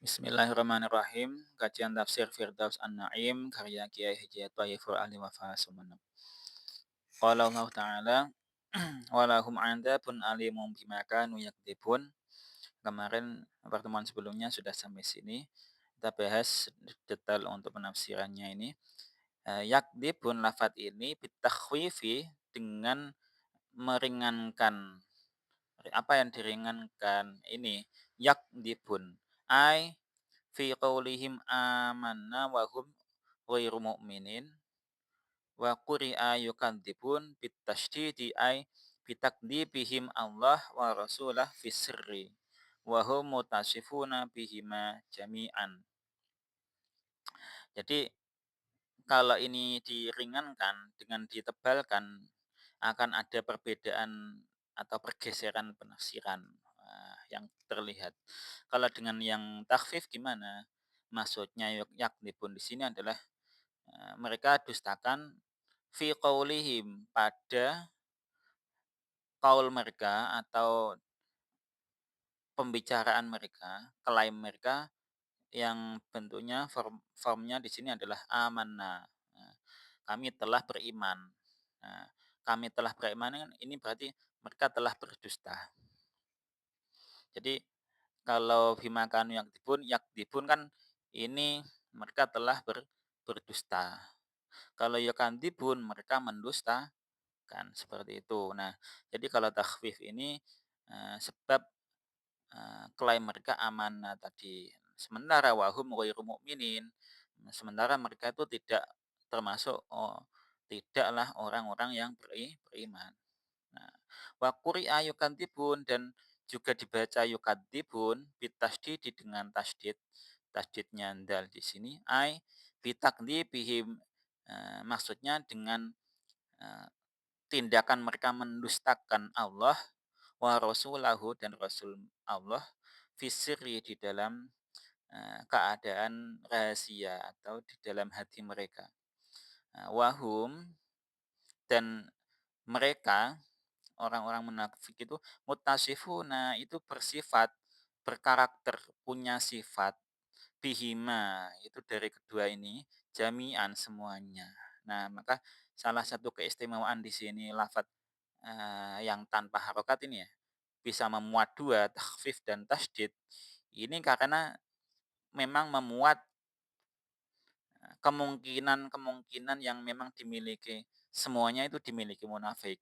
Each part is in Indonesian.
Bismillahirrahmanirrahim. Kajian tafsir Firdaus An-Naim karya Kiai Haji Thayyibur Ali Wafa Sumenep. Qala Allah Ta'ala walahum adzabun alimun bima kanu yakdzibun. Kemarin pertemuan sebelumnya sudah sampai sini. Kita bahas detail untuk penafsirannya ini. Yakdzibun lafadz ini bitakhwifi dengan meringankan. Apa yang diringankan ini? Yakdzibun ai fi qaulihim amanna wa hum ghairu mu'minin wa quri'a yukadzibun bitasydidi ay bitakdzibihim Allah wa rasulah fi sirri wa hum mutasifuna bihima jami'an. Jadi kalau ini diringankan dengan ditebalkan akan ada perbedaan atau pergeseran penafsiran yang terlihat. Kalau dengan yang takhfif gimana? Maksudnya yaknibun di sini adalah mereka dustakan fi qaulihim pada kaul mereka atau pembicaraan mereka, klaim mereka yang bentuknya formnya di sini adalah amanna. Nah, kami telah beriman. Nah, kami telah beriman ini berarti mereka telah berdusta. Jadi kalau bima kanu yakdibun kan ini mereka telah berdusta. Kalau yakadzibun mereka mendusta kan seperti itu. Nah, jadi kalau takhfif ini sebab klaim mereka amanah tadi. Sementara wahum ghairu mu'minin, sementara mereka itu tidak termasuk tidaklah orang-orang yang beriman. Nah, wa quri'a yukadzibun dan juga dibaca yukadzibun bitasydid dengan tasydid. Tasydidnya dal di sini ai bitakdzibihim maksudnya dengan eh, tindakan mereka mendustakan Allah wa rasulahu dan rasul Allah fisri di dalam keadaan rahasia atau di dalam hati mereka. Wahum dan mereka orang-orang munafik itu mutasifuna itu bersifat berkarakter punya sifat bihima itu dari kedua ini jami'an semuanya. Nah, maka salah satu keistimewaan di sini lafat yang tanpa harokat ini ya bisa memuat dua takhfif dan tasdid ini karena memang memuat kemungkinan-kemungkinan yang memang dimiliki semuanya itu dimiliki munafik.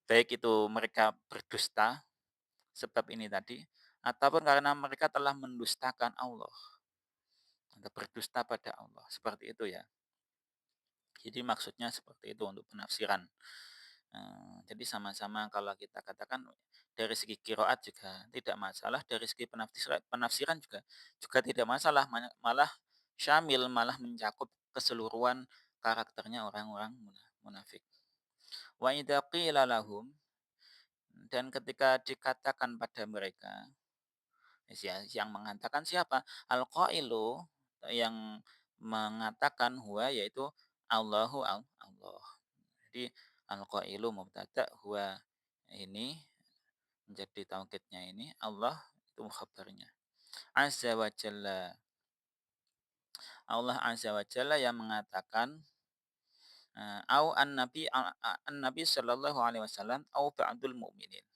Baik itu mereka berdusta sebab ini tadi ataupun karena mereka telah mendustakan Allah atau berdusta pada Allah. Seperti itu ya. Jadi maksudnya seperti itu untuk penafsiran. Jadi sama-sama kalau kita katakan dari segi kiroat juga tidak masalah, dari segi penafsiran juga tidak masalah, malah syamil, malah mencakup keseluruhan karakternya orang-orang munafik. Wa idza qila lahum dan ketika dikatakan pada mereka, yang mengatakan siapa? Al-qailu yang mengatakan huwa yaitu Allah. Jadi al-qailu mubtada huwa ini menjadi taukidnya ini Allah itu khabarnya. Azza wa jalla. Allah azza wa jalla yang mengatakan au an-nabi sallallahu alaihi wasallam au ba'dul mu'minin.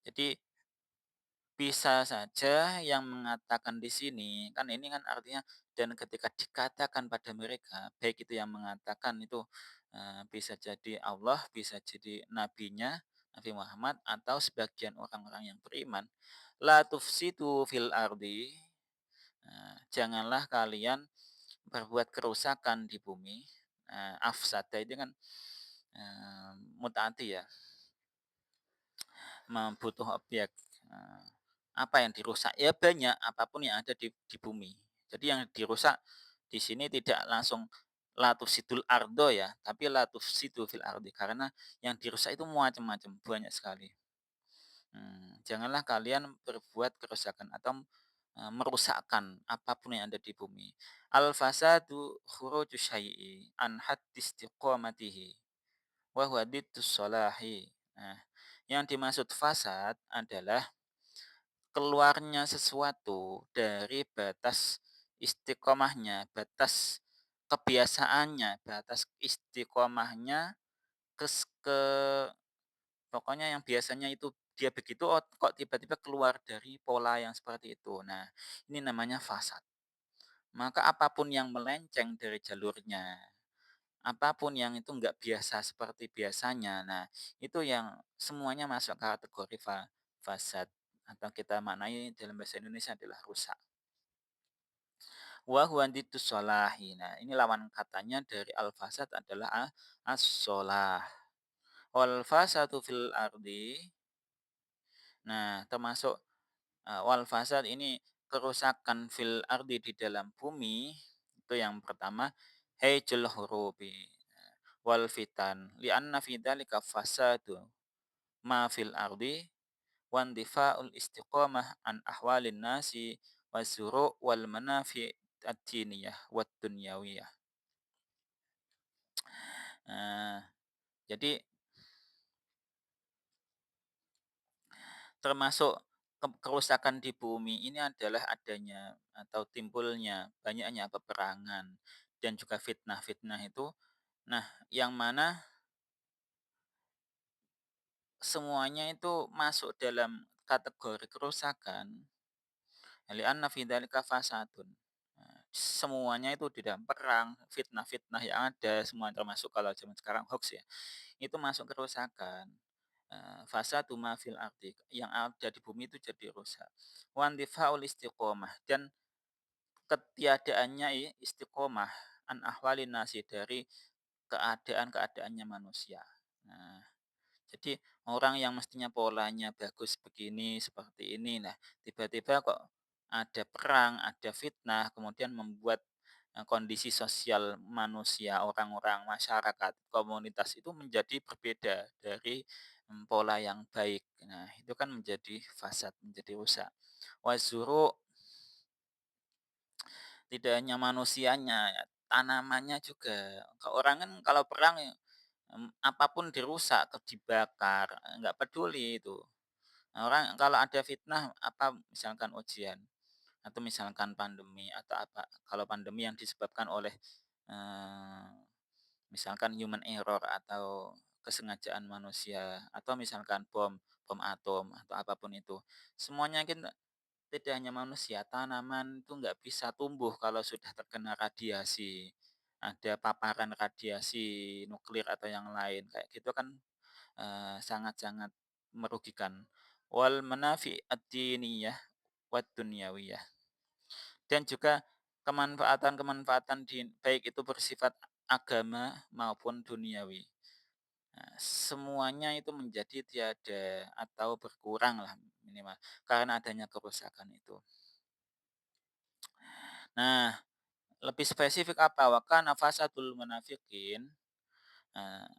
Jadi bisa saja yang mengatakan di sini, kan ini kan artinya dan ketika dikatakan pada mereka, baik itu yang mengatakan itu bisa jadi Allah, bisa jadi nabinya, Nabi Muhammad atau sebagian orang-orang yang beriman. La tufsidu fil ardi. Janganlah kalian berbuat kerusakan di bumi. Afsada itu kan mutaati ya, butuh objek. Apa yang dirusak? Ya banyak, apapun yang ada di bumi. Jadi yang dirusak di sini tidak langsung latufsidul ardo ya, tapi latufsidu fil ardi karena yang dirusak itu macam-macam, banyak sekali. Janganlah kalian berbuat kerusakan atau merusakkan apapun yang ada di bumi. Al fasadu khuruju syai'i an haddis istiqamatihi wa huwa salahi. Nah, yang dimaksud fasad adalah keluarnya sesuatu dari batas istiqomahnya, batas kebiasaannya, batas istiqomahnya, ke pokoknya yang biasanya itu dia begitu, oh kok tiba-tiba keluar dari pola yang seperti itu. Nah, ini namanya fasad. Maka apapun yang melenceng dari jalurnya, apapun yang itu nggak biasa seperti biasanya, nah itu yang semuanya masuk kategori fasad atau kita maknai dalam bahasa Indonesia adalah rusak. Wa huwa diddus sholahi. Nah, ini lawan katanya dari al-fasad adalah as-sholah. Wal fasadu fil ardi. Nah, termasuk wal fasad ini kerusakan fil ardi di dalam bumi. Itu yang pertama, hejul hurubi wal fitan. Lianna fi dzalika fasadu ma fil ardi wan difa'ul istiqamah an ahwalin nasi wazuru wal manafi ad-diniyah wad dunyawiyah. Nah, jadi termasuk kerusakan di bumi ini adalah adanya atau timbulnya banyaknya peperangan dan juga fitnah-fitnah itu. Nah, yang mana semuanya itu masuk dalam kategori kerusakan. Li'anna fi dzalika fasadun. Nah, semuanya itu di dalam perang, fitnah-fitnah yang ada, semua termasuk kalau zaman sekarang hoax ya, itu masuk kerusakan. Fasadu ma fil ardi, yang ada di bumi itu jadi rusak. Wantifaul istiqomah, dan ketiadaannya istiqomah an ahwalin nasi, dari keadaan-keadaannya manusia. Nah, jadi orang yang mestinya polanya bagus begini, seperti ini, nah tiba-tiba kok ada perang, ada fitnah, kemudian membuat kondisi sosial manusia, orang-orang, masyarakat, komunitas itu menjadi berbeda dari pola yang baik. Nah, itu kan menjadi fasad, menjadi rusak. Wazuru, tidak hanya manusianya, ya, tanamannya juga. Orang kan kalau perang ya, apapun dirusak, dibakar, nggak peduli itu. Nah, orang kalau ada fitnah, apa misalkan ujian atau misalkan pandemi atau apa, kalau pandemi yang disebabkan oleh eh, misalkan human error atau kesengajaan manusia atau misalkan bom bom atom atau apapun itu, semuanya kan tidak hanya manusia, tanaman itu nggak bisa tumbuh kalau sudah terkena radiasi, ada paparan radiasi nuklir atau yang lain kayak gitu kan, sangat-sangat merugikan. Wal manafi ad-diniyah wad dunyawiyah, dan juga kemanfaatan-kemanfaatan baik itu bersifat agama maupun duniawi. Nah, semuanya itu menjadi tiada atau berkurang lah minimal karena adanya kerusakan itu. Nah, lebih spesifik apa? Wa kana fasadul munafiqin,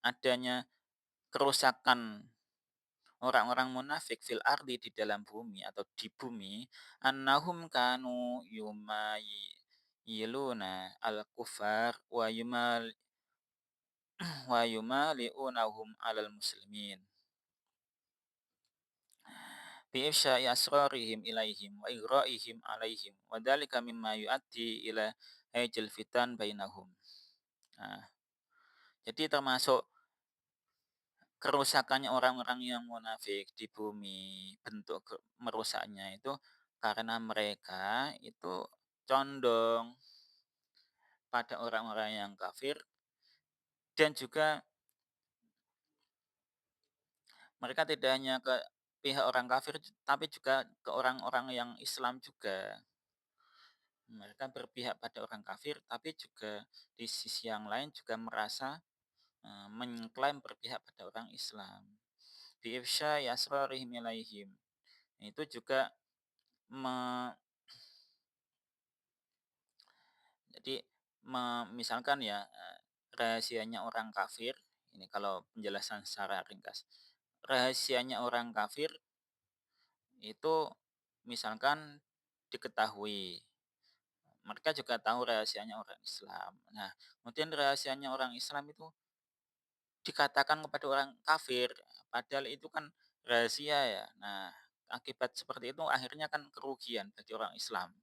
adanya kerusakan orang-orang munafik fil ardi di dalam bumi atau di bumi, annahum kanu yumayyiluna al kufar wa yumali'unahum alal muslimin bi ifsya'i asrarihim ilaihim wa igra'ihim alaihim wa dzalika mimma yu'addi ila haijil fitan bainahum. Nah, jadi termasuk kerusakannya orang-orang yang munafik di bumi, bentuk merusaknya itu karena mereka itu condong pada orang-orang yang kafir, dan juga mereka tidak hanya ke pihak orang kafir tapi juga ke orang-orang yang Islam juga. Mereka berpihak pada orang kafir tapi juga di sisi yang lain juga merasa mengklaim berpihak pada orang Islam. Bi ifsya'i asrarihim ilaihim. Itu juga me jadi misalkan ya, rahasianya orang kafir, ini kalau penjelasan secara ringkas. Rahasianya orang kafir itu misalkan diketahui, mereka juga tahu rahasianya orang Islam. Nah, kemudian rahasianya orang Islam itu dikatakan kepada orang kafir, padahal itu kan rahasia ya. Nah, akibat seperti itu akhirnya kan kerugian bagi orang Islam.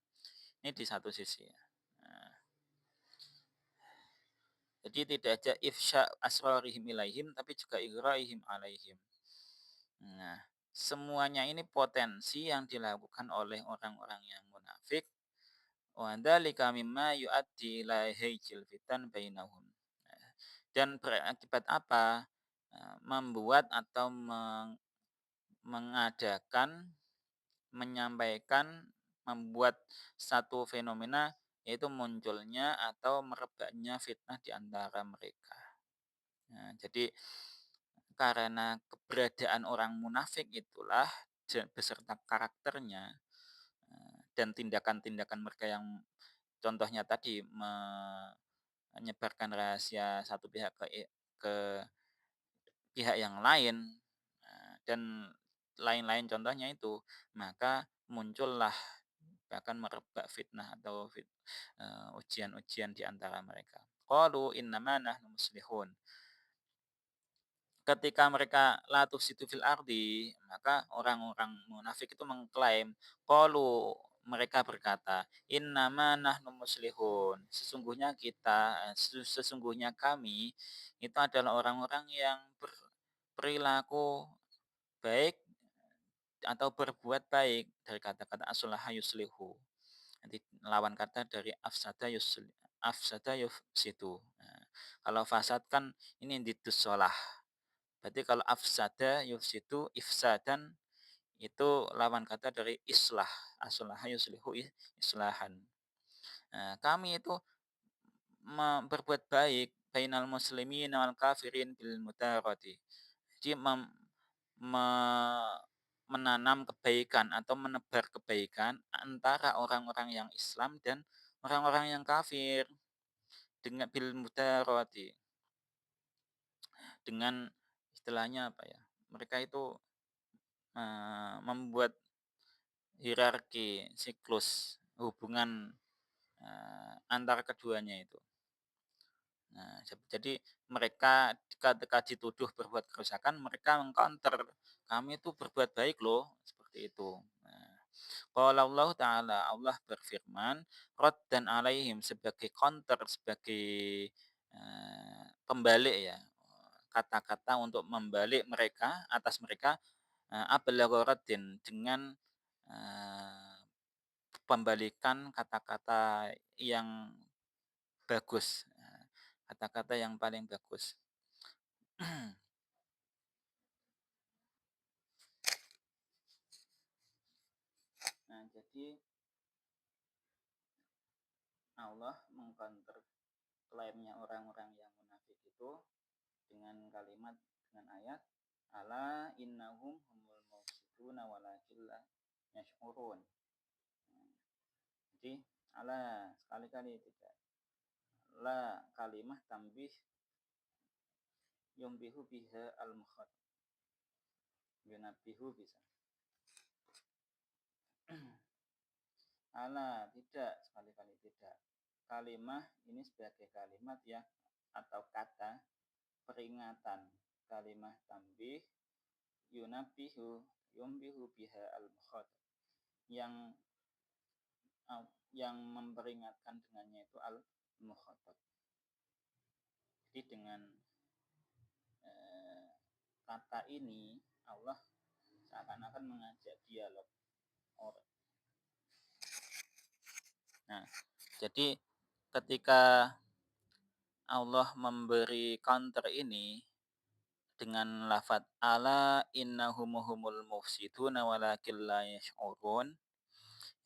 Ini di satu sisi ya. Nah, jadi tidak aja ifsya asrarihim ilaihim tapi juga igraihim alaihim. Nah, semuanya ini potensi yang dilakukan oleh orang-orang yang munafik wa dzalika mimma yuaddi ila haijil fitan bainahum. Nah, dan berakibat apa? Membuat atau mengadakan, menyampaikan, membuat satu fenomena yaitu munculnya atau merebaknya fitnah di antara mereka. Nah, jadi karena keberadaan orang munafik itulah beserta karakternya dan tindakan-tindakan mereka yang contohnya tadi menyebarkan rahasia satu pihak ke pihak yang lain dan lain-lain contohnya itu, maka muncullah bahkan merebak fitnah atau ujian-ujian di antara mereka. Qalu innama nahnu muslihun. Ketika mereka la tufsidu fil ardi, maka orang-orang munafik itu mengklaim, qalu mereka berkata, innama nahnu muslihun. Sesungguhnya kita, sesungguhnya kami itu adalah orang-orang yang berperilaku baik atau berbuat baik dari kata-kata aslaha yuslihu. Nanti lawan kata dari afsada yufsidu. Nah, kalau fasad kan ini ditusolah. Berarti kalau afsada yufsidu ifsadan itu lawan kata dari islah. Aslaha yuslihu islahan. Nah, kami itu berbuat baik bainal muslimin wal kafirin bil mudarati. Jadi menanam kebaikan atau menebar kebaikan antara orang-orang yang Islam dan orang-orang yang kafir dengan bil mudarati, dengan istilahnya apa ya? Mereka itu membuat hierarki siklus hubungan antara keduanya itu. Nah, jadi mereka ketika dituduh berbuat kerusakan, mereka mengcounter, kami itu berbuat baik loh, seperti itu. Nah, qala Allah Ta'ala, Allah berfirman, raddan alaihim sebagai counter, sebagai pembalik ya, kata-kata untuk membalik mereka, atas mereka, ablagha raddin, dengan pembalikan kata-kata yang bagus, kata-kata yang paling bagus. Nah, jadi Allah mengcounter klaimnya orang-orang yang munafik itu dengan kalimat, dengan ayat ala innahum humul mufsiduna walakin la yash'urun. Jadi ala sekali-kali tidak, la kalimah tambih yumbihu biha al mukhat, yunabihu bisa. Ala tidak, sekali-kali tidak. Kalimah ini sebagai kalimat ya atau kata peringatan, kalimah tambih yunabihu yumbihu biha al mukhat, yang memperingatkan dengannya itu al mukhatab. Jadi dengan kata ini Allah seakan-akan mengajak dialog orang. Nah, jadi ketika Allah memberi counter ini dengan lafadz ala innahumul mufsiduna walakin la yash'urun,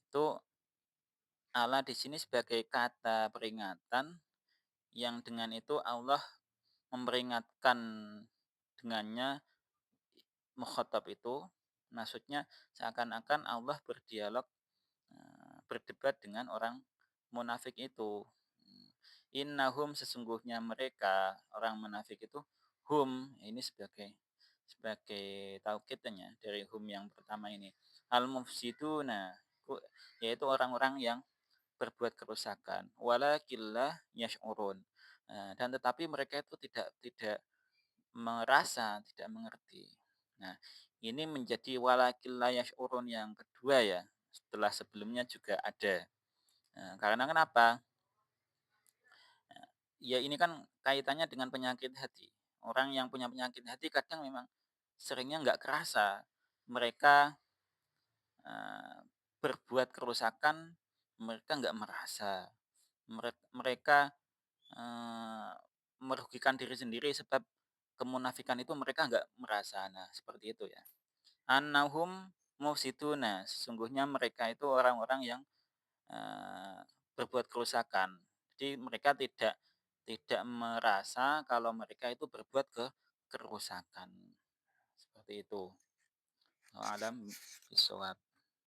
itu ala di sini sebagai kata peringatan yang dengan itu Allah memperingatkan dengannya mukhatab itu, maksudnya seakan-akan Allah berdialog, berdebat dengan orang munafik itu. Innahum sesungguhnya mereka, orang munafik itu, hum ini sebagai taukidnya dari hum yang pertama ini. Al mufsiduna yaitu orang-orang yang berbuat kerusakan. Walakillah yash'urun. Dan tetapi mereka itu tidak merasa, tidak mengerti. Nah, ini menjadi walakil la yash'urun yang kedua ya, setelah sebelumnya juga ada. Karena kenapa? Ya ini kan kaitannya dengan penyakit hati. Orang yang punya penyakit hati kadang memang seringnya nggak kerasa mereka, eee, berbuat kerusakan, mereka nggak merasa. Mereka, merugikan diri sendiri sebab kemunafikan itu mereka nggak merasa. Nah, seperti itu ya. Annahum mufsiduna, sesungguhnya mereka itu orang-orang yang, eee, berbuat kerusakan. Jadi mereka tidak tidak merasa kalau mereka itu berbuat kerusakan, seperti itu. Wallahu a'lam bishawab.